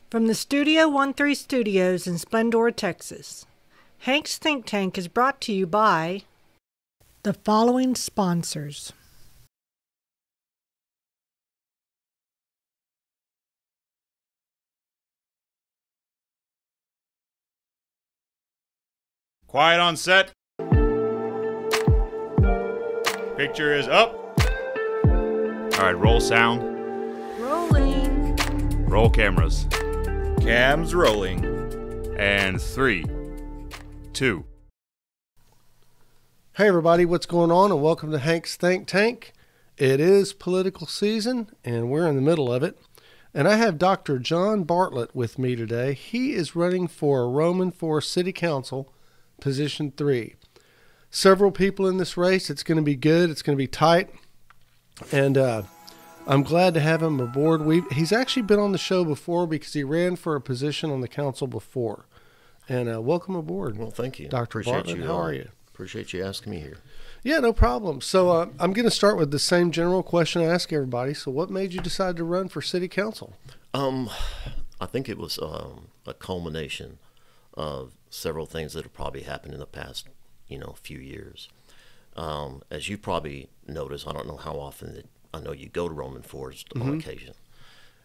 From the Studio 13 Studios in Splendora, Texas, Hank's Think Tank is brought to you by the following sponsors. Quiet on set. Picture is up. All right, roll sound. Rolling. Roll cameras. Cams rolling. And 3, 2. Hey everybody, what's going on, and welcome to Hank's Think Tank. It is political season and we're in the middle of it. And I have Dr. John Bartlett with me today. He is running for Roman Forest City Council, Position 3. Several people in this race. It's going to be good. It's going to be tight. And I'm glad to have him aboard. He's actually been on the show before because he ran for a position on the council before. And welcome aboard. Well, thank you. Dr. Bartlett, how are you? Appreciate you asking me here. Yeah, no problem. So I'm going to start with the same general question I ask everybody. So what made you decide to run for city council? I think it was a culmination of several things that have probably happened in the past, few years. As you probably noticed, I don't know how often I know you go to Roman Forest on occasion.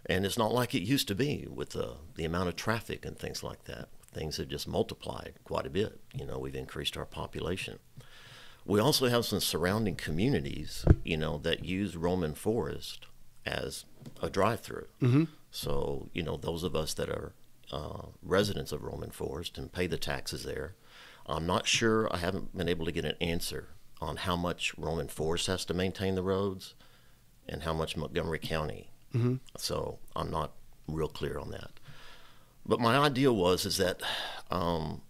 And it's not like it used to be with the amount of traffic and things like that. Things have just multiplied quite a bit. We've increased our population. We also have some surrounding communities, that use Roman Forest as a drive-through. Mm-hmm. So, those of us that are residents of Roman Forest and pay the taxes there, I'm not sure, I haven't been able to get an answer on how much Roman Forest has to maintain the roads and how much Montgomery County. Mm-hmm. So I'm not real clear on that. But my idea is that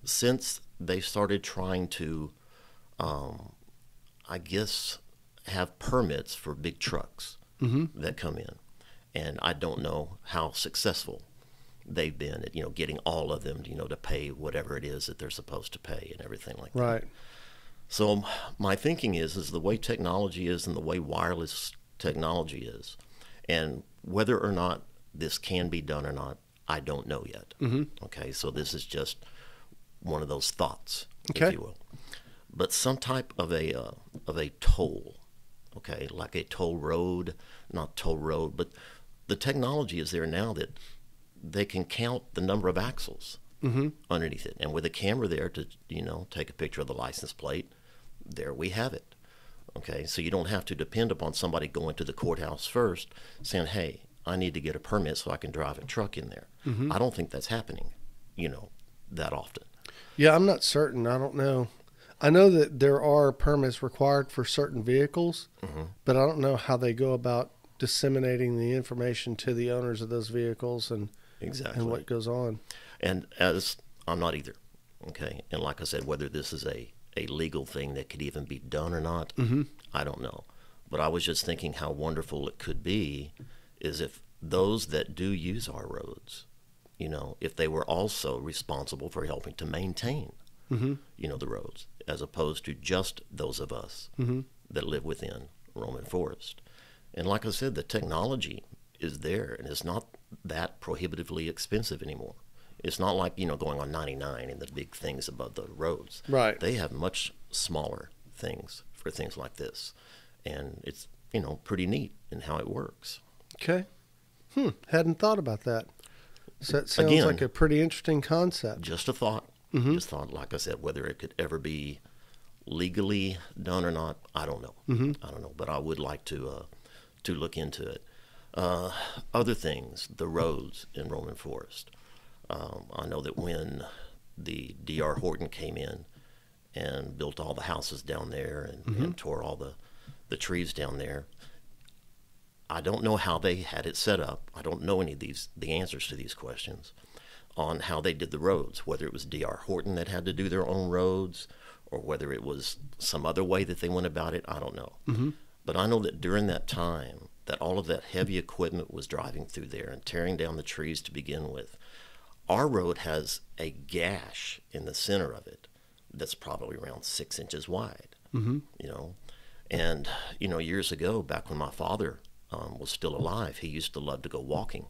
since they started trying to, have permits for big trucks that come in, and I don't know how successful they've been at, getting all of them, to pay whatever it is that they're supposed to pay and everything like that. Right. So my thinking is the way technology is and the way wireless technology is, and whether or not this can be done or not, I don't know yet. Mm-hmm. Okay, so this is just one of those thoughts, if you will. But some type of a toll, okay, like a toll road, not toll road, but the technology is there now that they can count the number of axles underneath it. And with a camera there to, take a picture of the license plate, there we have it. Okay, so you don't have to depend upon somebody going to the courthouse first saying, hey, I need to get a permit so I can drive a truck in there. Mm-hmm. I don't think that's happening, that often. Yeah, I'm not certain. I don't know. I know that there are permits required for certain vehicles, but I don't know how they go about disseminating the information to the owners of those vehicles and what goes on. And as I'm not either, okay? And like I said, whether this is a legal thing that could even be done or not, I don't know. But I was just thinking how wonderful it could be is if those that do use our roads, if they were also responsible for helping to maintain, the roads, as opposed to just those of us that live within Roman Forest. And like I said, the technology is there, and it's not that prohibitively expensive anymore. It's not like, going on 99 and the big things above the roads. Right. They have much smaller things for things like this. And it's, pretty neat in how it works. Okay. Hadn't thought about that. So that sounds like a pretty interesting concept. Just a thought. Just thought, like I said, whether it could ever be legally done or not, I don't know. I don't know, but I would like to look into it. Other things, the roads in Roman Forest. I know that when the D.R. Horton came in and built all the houses down there and tore all the trees down there, I don't know how they had it set up. I don't know any of the answers to these questions on how they did the roads, whether it was D.R. Horton that had to do their own roads or whether it was some other way that they went about it. I don't know. But I know that during that time that all of that heavy equipment was driving through there and tearing down the trees to begin with. Our road has a gash in the center of it that's probably around 6 inches wide, And, years ago, back when my father was still alive, he used to love to go walking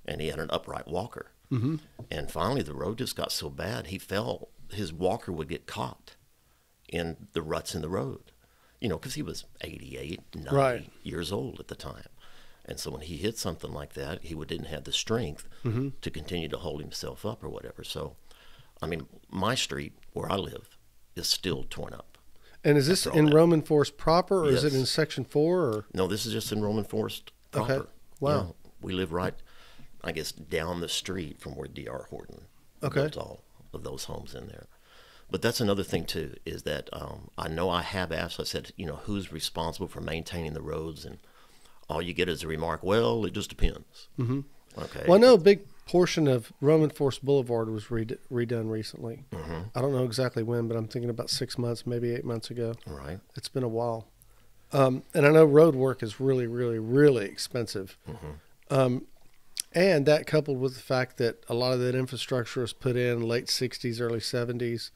and he had an upright walker. Mm-hmm. And finally, the road just got so bad, he fell. His walker would get caught in the ruts in the road, because he was 88, 90 Right. years old at the time. And so when he hit something like that, he didn't have the strength to continue to hold himself up or whatever. So, I mean, my street where I live is still torn up. And is this After all in that. Roman Forest proper, or is it Yes. in Section 4? Or? No, this is just in Roman Forest proper. Okay. Wow. Yeah, we live right, I guess, down the street from where D.R. Horton built all of those homes in there. But that's another thing, too, is that I know I have asked, I said, who's responsible for maintaining the roads? And all you get is a remark, well, it just depends. Mm-hmm. Okay. Well, I know a big portion of Roman Forest Boulevard was redone recently. Mm-hmm. I don't know exactly when, but I'm thinking about 6 months, maybe 8 months ago. Right. It's been a while. And I know road work is really, really, really expensive. Mm-hmm. And that coupled with the fact that a lot of that infrastructure was put in late 60s, early 70s,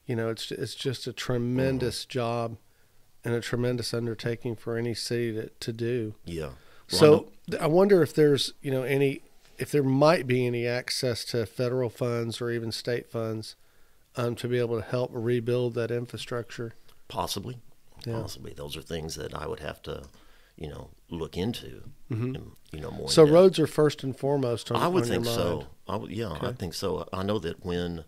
it's just a tremendous job and a tremendous undertaking for any city to do. Yeah. Well, So I wonder if there's, if there might be any access to federal funds or even state funds to be able to help rebuild that infrastructure. Possibly. Yeah. Possibly. Those are things that I would have to, look into, and, more So in depth. roads are first and foremost on, I would on think your so. mind. I think so. I know that when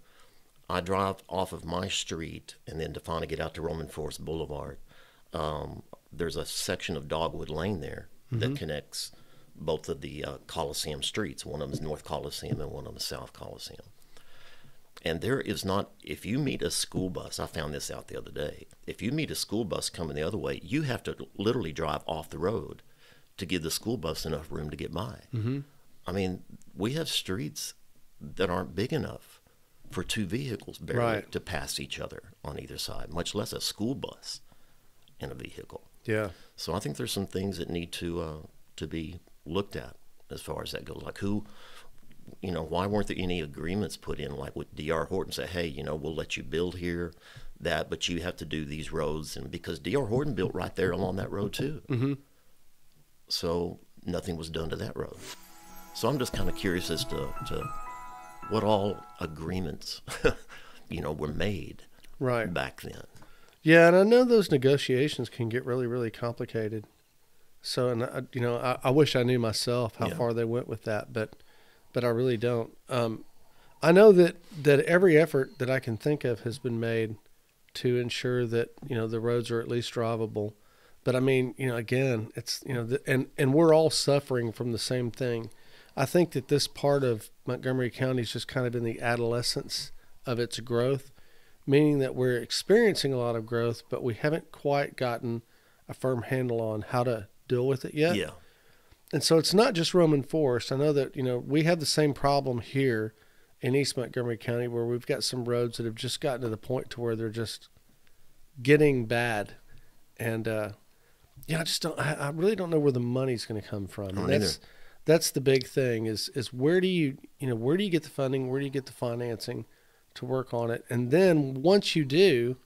I drive off of my street and then to finally get out to Roman Forest Boulevard, there's a section of Dogwood Lane there that connects both of the Coliseum streets. One of them is North Coliseum and one of them is South Coliseum. And there is not, if you meet a school bus, I found this out the other day, if you meet a school bus coming the other way, you have to literally drive off the road to give the school bus enough room to get by. Mm-hmm. I mean, we have streets that aren't big enough for two vehicles barely Right. to pass each other on either side, much less a school bus and a vehicle. Yeah. So I think there's some things that need to be looked at as far as that goes. Like why weren't there any agreements put in, like with D.R. Horton, say, hey, we'll let you build here, but you have to do these roads, and because D.R. Horton built right there along that road too. Mm-hmm. So nothing was done to that road. So I'm just kind of curious as to what all agreements, were made Right. back then. Yeah, and I know those negotiations can get really, really complicated. So, and I wish I knew myself how Yeah. far they went with that, but I really don't. I know that every effort that I can think of has been made to ensure that the roads are at least drivable. But I mean, again, it's and we're all suffering from the same thing. I think that this part of Montgomery County is just kind of in the adolescence of its growth, meaning that we're experiencing a lot of growth, but we haven't quite gotten a firm handle on how to deal with it yet. Yeah. And so it's not just Roman Forest. I know that, we have the same problem here in East Montgomery County where we've got some roads that have just gotten to the point to where they're just getting bad. And, I really don't know where the money's going to come from. I don't And either. that's the big thing is where do you get the funding? Where do you get the financing to work on it? And then once you do,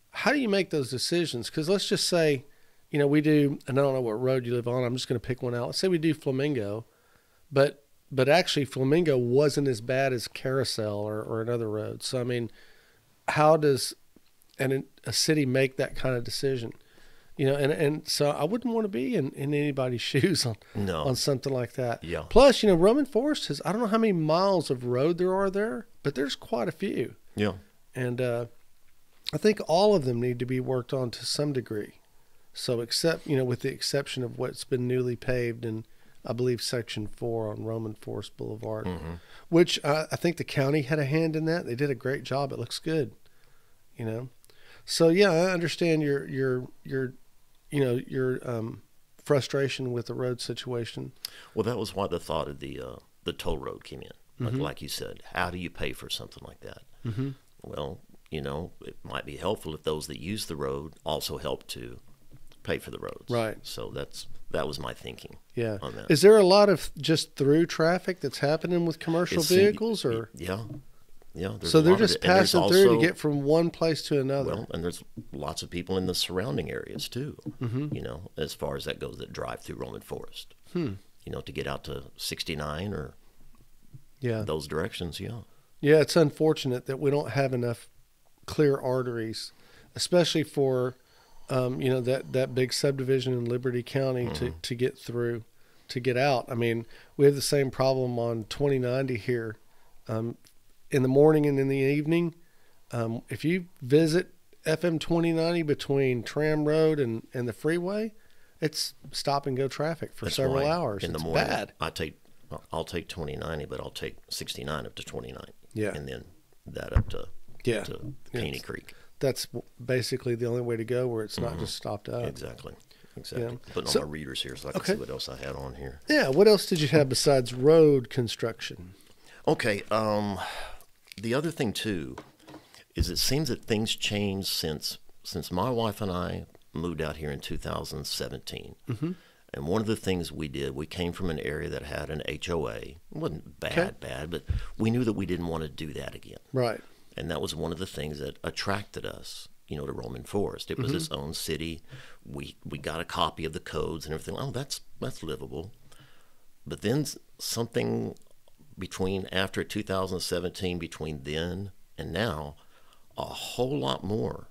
how do you make those decisions? Because let's just say, we do, and I don't know what road you live on. I'm just going to pick one out. Let's say we do Flamingo, but actually Flamingo wasn't as bad as Carousel or another road. So, I mean, how does a city make that kind of decision? And so I wouldn't want to be in anybody's shoes on something like that. Yeah. Plus, Roman Forest I don't know how many miles of road there are there, but there's quite a few. Yeah. And I think all of them need to be worked on to some degree. So except, with the exception of what's been newly paved in, I believe, Section 4 on Roman Forest Boulevard, which I think the county had a hand in that. They did a great job. It looks good, So, yeah, I understand your frustration with the road situation. Well, that was why the thought of the toll road came in. Like you said, how do you pay for something like that? Mm-hmm. Well, it might be helpful if those that use the road also help to pay for the roads. Right. So that was my thinking. Yeah. On that. Is there a lot of just through traffic that's happening with commercial vehicles, or? Yeah. Yeah. So they're just passing through to also, get from one place to another. Well, and there's lots of people in the surrounding areas too, as far as that goes, that drive through Roman Forest. to get out to 69 or those directions. Yeah. Yeah, it's unfortunate that we don't have enough clear arteries, especially for, that big subdivision in Liberty County to get through, to get out. I mean, we have the same problem on 2090 here. In the morning and in the evening, if you visit FM 2090 between Tram Road and the freeway, it's stop and go traffic for several hours. In the it's morning, bad. I'll take 2090, but I'll take 69 up to 29. Yeah. And then that up to Caney Creek. That's basically the only way to go where it's not just stopped up. Exactly. Yeah. Putting on my readers here so I can see what else I had on here. Yeah. What else did you have besides road construction? Okay. The other thing too is it seems that things changed since my wife and I moved out here in 2017. Mm-hmm. And one of the things we did, we came from an area that had an HOA. It wasn't bad, but we knew that we didn't want to do that again. Right. And that was one of the things that attracted us, to Roman Forest. It was its own city. We got a copy of the codes and everything. Oh, that's livable. But then something after 2017, between then and now, a whole lot more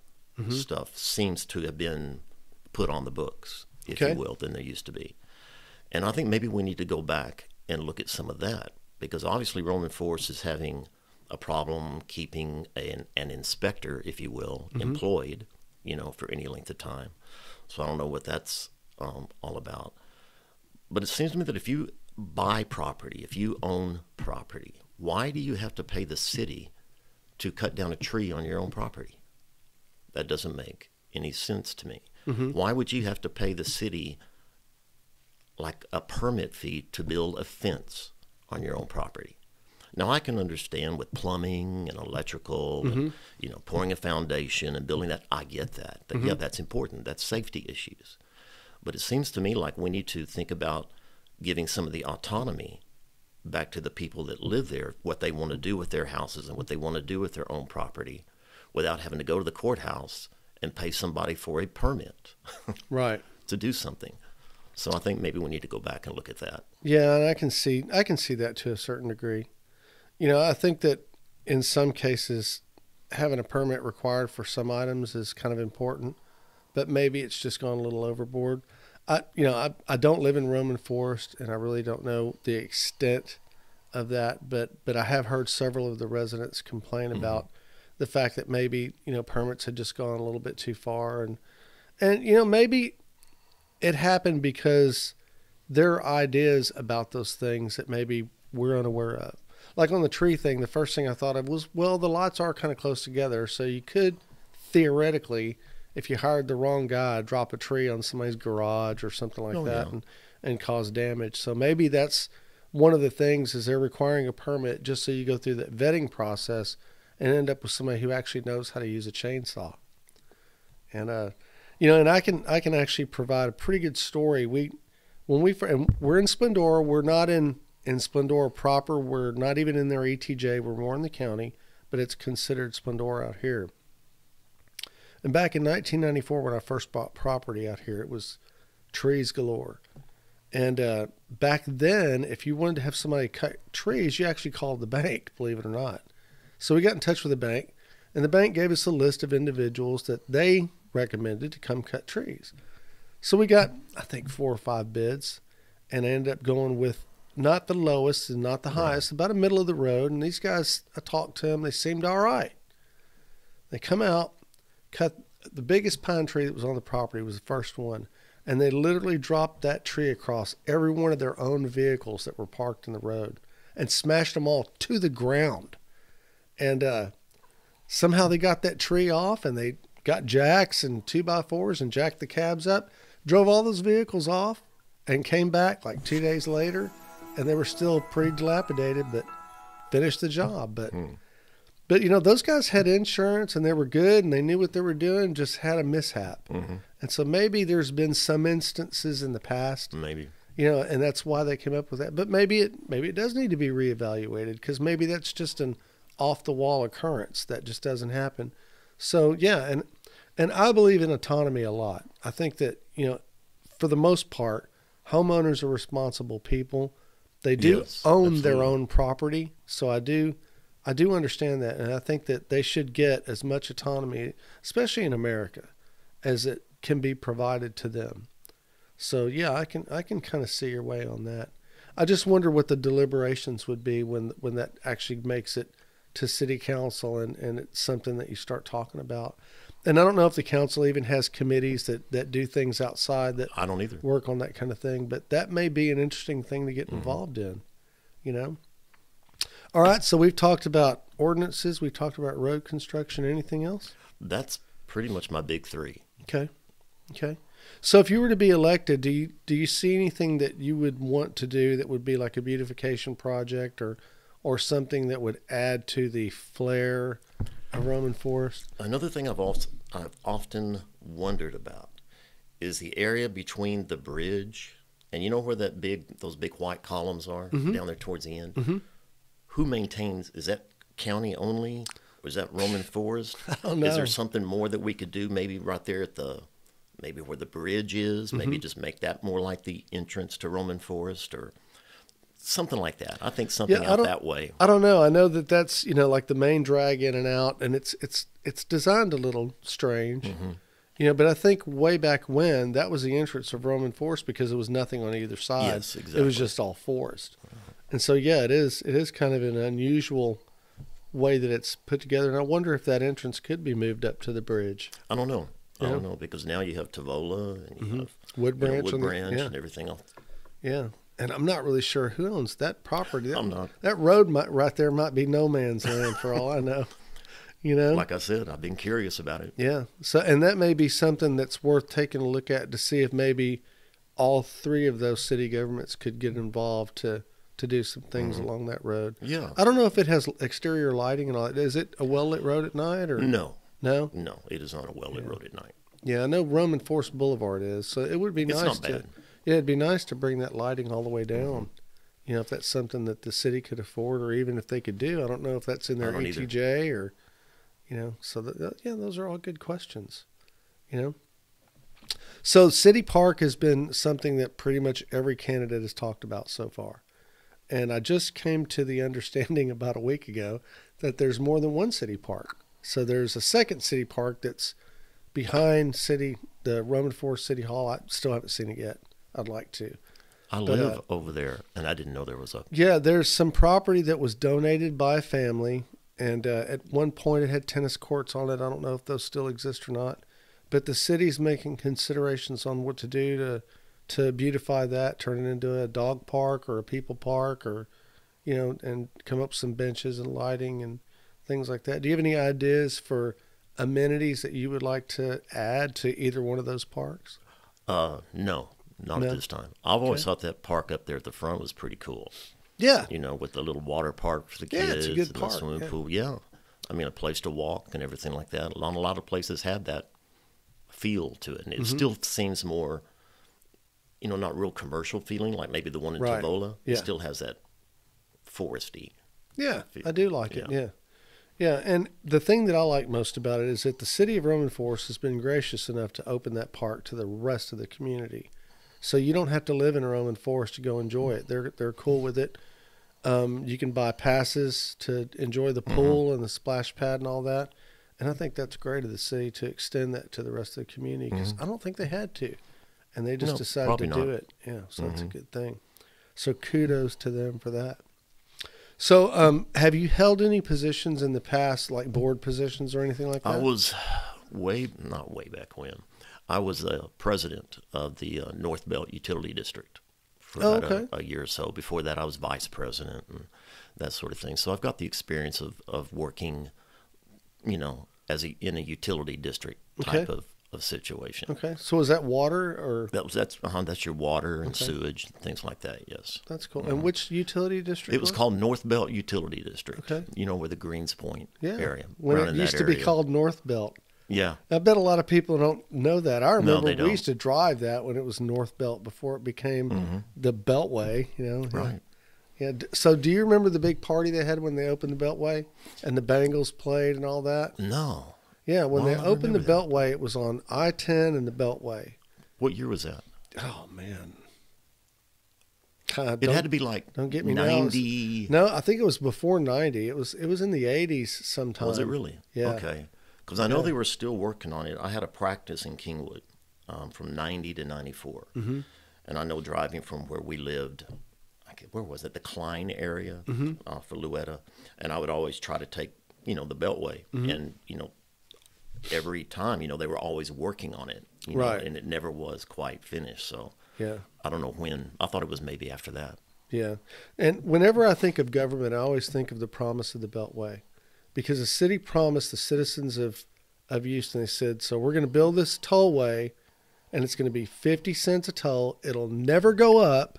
stuff seems to have been put on the books, if you will, than there used to be. And I think maybe we need to go back and look at some of that, because obviously Roman Forest is having a problem keeping an inspector, if you will, employed, for any length of time. So I don't know what that's all about. But it seems to me that if you buy property, if you own property, why do you have to pay the city to cut down a tree on your own property? That doesn't make any sense to me. Why would you have to pay the city like a permit fee to build a fence on your own property? Now, I can understand with plumbing and electrical, and, pouring a foundation and building that. I get that. Yeah, that's important. That's safety issues. But it seems to me like we need to think about giving some of the autonomy back to the people that live there, what they want to do with their houses and what they want to do with their own property, without having to go to the courthouse and pay somebody for a permit right, to do something. So I think maybe we need to go back and look at that. Yeah, and I can see that to a certain degree. I think that in some cases having a permit required for some items is kind of important, but maybe it's just gone a little overboard. I don't live in Roman Forest, and I really don't know the extent of that, but I have heard several of the residents complain about the fact that maybe, permits had just gone a little bit too far, and maybe it happened because there are ideas about those things that maybe we're unaware of. Like on the tree thing, the first thing I thought of was, well, the lots are kind of close together, so you could theoretically, if you hired the wrong guy, drop a tree on somebody's garage or something like that and cause damage. So maybe that's one of the things, is they're requiring a permit just so you go through that vetting process and end up with somebody who actually knows how to use a chainsaw. And and I can actually provide a pretty good story. We're in Splendora. We're not in Splendora proper. We're not even in their ETJ. We're more in the county, but it's considered Splendora out here. And back in 1994, when I first bought property out here, it was trees galore. And back then, if you wanted to have somebody cut trees, you actually called the bank, believe it or not. So we got in touch with the bank, and the bank gave us a list of individuals that they recommended to come cut trees. So we got, I think, 4 or 5 bids, and I ended up going with not the lowest and not the highest, about a middle of the road. And these guys, I talked to them, they seemed all right. They come out, cut the biggest pine tree that was on the property, was the first one. And they literally dropped that tree across every one of their own vehicles that were parked in the road and smashed them all to the ground. And somehow they got that tree off, and they got jacks and 2x4s and jacked the cabs up, drove all those vehicles off, and came back like 2 days later, and they were still pretty dilapidated, but finished the job. But those guys had insurance, and they were good, and they knew what they were doing, just had a mishap. And so maybe there's been some instances in the past, maybe, and that's why they came up with that. But maybe it does need to be reevaluated, because maybe that's just an off the wall occurrence that just doesn't happen. So yeah, and I believe in autonomy a lot. I think that, for the most part, homeowners are responsible people. They do Yes, own their absolutely. own property. So I do understand that. And I think that they should get as much autonomy, especially in America, as it can be provided to them. So yeah, I can kind of see your way on that. I just wonder what the deliberations would be when that actually makes it to city council and it's something that you start talking about. And I don't know if the council even has committees that do things outside that I don't either. work on that kind of thing, but that may be an interesting thing to get involved in, you know? All right. So we've talked about ordinances. We've talked about road construction. Anything else? That's pretty much my big three. Okay. Okay. So if you were to be elected, do you see anything that you would want to do that would be like a beautification project or something that would add to the flair of Roman Forest? Another thing I've often wondered about is the area between the bridge and you know where those big white columns are down there towards the end. Mm-hmm. Who maintains? Is that county only, or is that Roman Forest? I don't know. Is there something more that we could do? Maybe right there at maybe where the bridge is. Maybe just make that more like the entrance to Roman Forest, or something like that. I think something out that way. I don't know. I know that's like the main drag in and out, and it's designed a little strange. But I think way back when that was the entrance of Roman Forest because there was nothing on either side. Yes, exactly. It was just all forest. And so, yeah, it is kind of an unusual way that it's put together. And I wonder if that entrance could be moved up to the bridge. I don't know. I don't know, because now you have Tavola and you have Wood Branch, and everything else. Yeah. And I'm not really sure who owns that property. I'm not. That road right there might be no man's land for all I know. Like I said, I've been curious about it. Yeah. So, and that may be something that's worth taking a look at to see if maybe all three of those city governments could get involved to do some things along that road. Yeah. I don't know if it has exterior lighting and all that. Is it a well-lit road at night or No. No? No, it is not a well-lit road at night. Yeah, I know Roman Forest Boulevard is. So it would be It's nice not bad. Yeah, it'd be nice to bring that lighting all the way down. If that's something that the city could afford or even if they could do. I don't know if that's in their I don't either. ETJ or so those are all good questions. So City Park has been something that pretty much every candidate has talked about so far. And I just came to the understanding about a week ago that there's more than one city park. So there's a second city park that's behind the Roman Forest City Hall. I still haven't seen it yet. I'd like to. I live over there, and I didn't know there was a... Yeah, there's some property that was donated by a family. And at one point it had tennis courts on it. I don't know if those still exist or not. But the city's making considerations on what to do to beautify that, turn it into a dog park or a people park or, and come up with some benches and lighting and things like that. Do you have any ideas for amenities that you would like to add to either one of those parks? No, not at this time. I've always thought that park up there at the front was pretty cool. Yeah. With the little water park for the Yeah, kids it's a good and park, the swimming yeah. pool. Yeah. I mean, a place to walk and everything like that. A lot of places have that feel to it. And it still seems more, not real commercial feeling, like maybe the one in Right. Tavola. Yeah. It still has that foresty. Yeah, I do like it. Yeah. Yeah. Yeah, and the thing that I like most about it is that the city of Roman Forest has been gracious enough to open that park to the rest of the community. So you don't have to live in Roman Forest to go enjoy it. They're cool with it. You can buy passes to enjoy the pool and the splash pad and all that. And I think that's great of the city to extend that to the rest of the community because I don't think they had to. And they just No, decided probably to do not. it. Yeah, so that's a good thing. So kudos to them for that. So have you held any positions in the past, like board positions or anything like that? I was not way back when. I was the president of the North Belt Utility District for about a year or so. Before that, I was vice president and that sort of thing. So I've got the experience of working, in a utility district type of situation. Okay. So is that water or? That's your water and sewage, things like that. Yes. That's cool. And which utility district? It was called North Belt Utility District. Okay. Where the Greens Point Yeah. area. When around it in used that to be area. called North Belt. Yeah. I bet a lot of people don't know that. I remember they we don't. used to drive that when it was North Belt before it became the Beltway, Right. Yeah. So do you remember the big party they had when they opened the Beltway and the Bengals played and all that? No. Yeah, when Oh, they I opened the remember that. Beltway, it was on I-10 and the Beltway. What year was that? Oh, man. God, It had to be like don't get me 90. No, I think it was before 90. It was in the 80s sometime. Was it really? Yeah. Okay. Because I know they were still working on it. I had a practice in Kingwood from 90 to 94. Mm-hmm. And I know driving from where we lived, where was it? The Klein area for Louetta. And I would always try to take, the Beltway. Mm-hmm. And, every time, they were always working on it. Right. And it never was quite finished. So Yeah. I don't know when. I thought it was maybe after that. Yeah. And whenever I think of government, I always think of the promise of the Beltway. Because the city promised the citizens of Houston, they said, so we're going to build this tollway, and it's going to be 50 cents a toll. It'll never go up.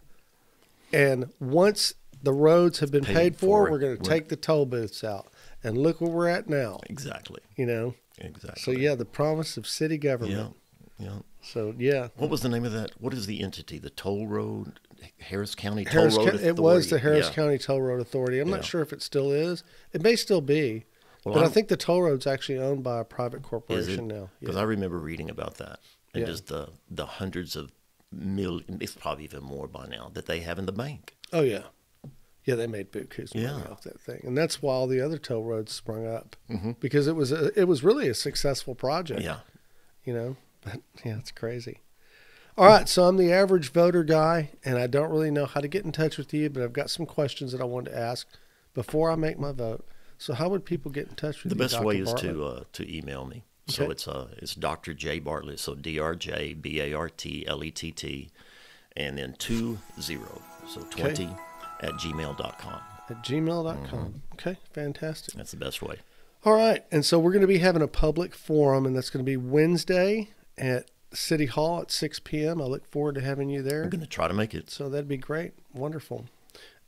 And once the roads have been paid for, we're going to take the toll booths out. And look where we're at now. Exactly. Exactly. So, yeah, the promise of city government. Yeah. So, yeah. What was the name of that? What is the entity? The Toll Road, Harris County Toll Road Authority? It was the Harris County Toll Road Authority. I'm not sure if it still is. It may still be. But I think the toll road's actually owned by a private corporation now. Because I remember reading about that. And just the hundreds of millions, it's probably even more by now, that they have in the bank. Oh, yeah. Yeah, they made bukus money off that thing. And that's why all the other toll roads sprung up. Mm-hmm. Because it was really a successful project. Yeah. But, yeah, it's crazy. All right, so I'm the average voter guy, and I don't really know how to get in touch with you, but I've got some questions that I wanted to ask before I make my vote. So how would people get in touch with you, The best Dr. way is Bartlett? to email me. Okay. So it's Dr. J. Bartlett, so DrJBartlett, and then 20, so 20 at gmail.com. At gmail.com. Okay, fantastic. That's the best way. All right, and so we're going to be having a public forum, and that's going to be Wednesday at City Hall at 6 p.m. I look forward to having you there. I'm going to try to make it. So that'd be great. Wonderful.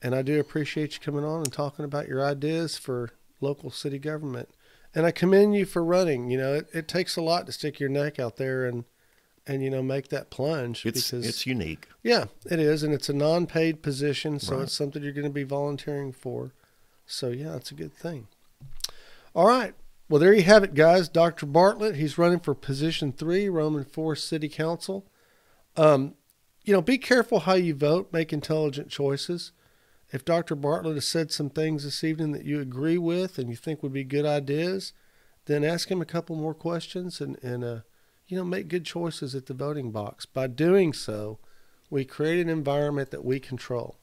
And I do appreciate you coming on and talking about your ideas for local city government. And I commend you for running. It takes a lot to stick your neck out there and make that plunge. It's unique. Yeah, it is. And it's a non-paid position, so it's something you're going to be volunteering for. So, yeah, it's a good thing. All right. Well, there you have it, guys. Dr. Bartlett, he's running for position 3, Roman 4 City Council. Be careful how you vote. Make intelligent choices. If Dr. Bartlett has said some things this evening that you agree with and you think would be good ideas, then ask him a couple more questions and make good choices at the voting box. By doing so, we create an environment that we control.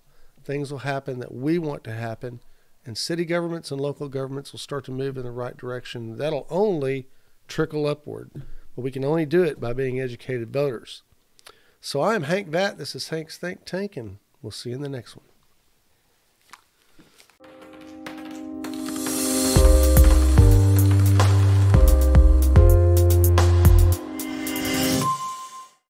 Things will happen that we want to happen, and city governments and local governments will start to move in the right direction. That'll only trickle upward, but we can only do it by being educated voters. So I'm Hank Vatt. This is Hank's Think Tank, and we'll see you in the next one.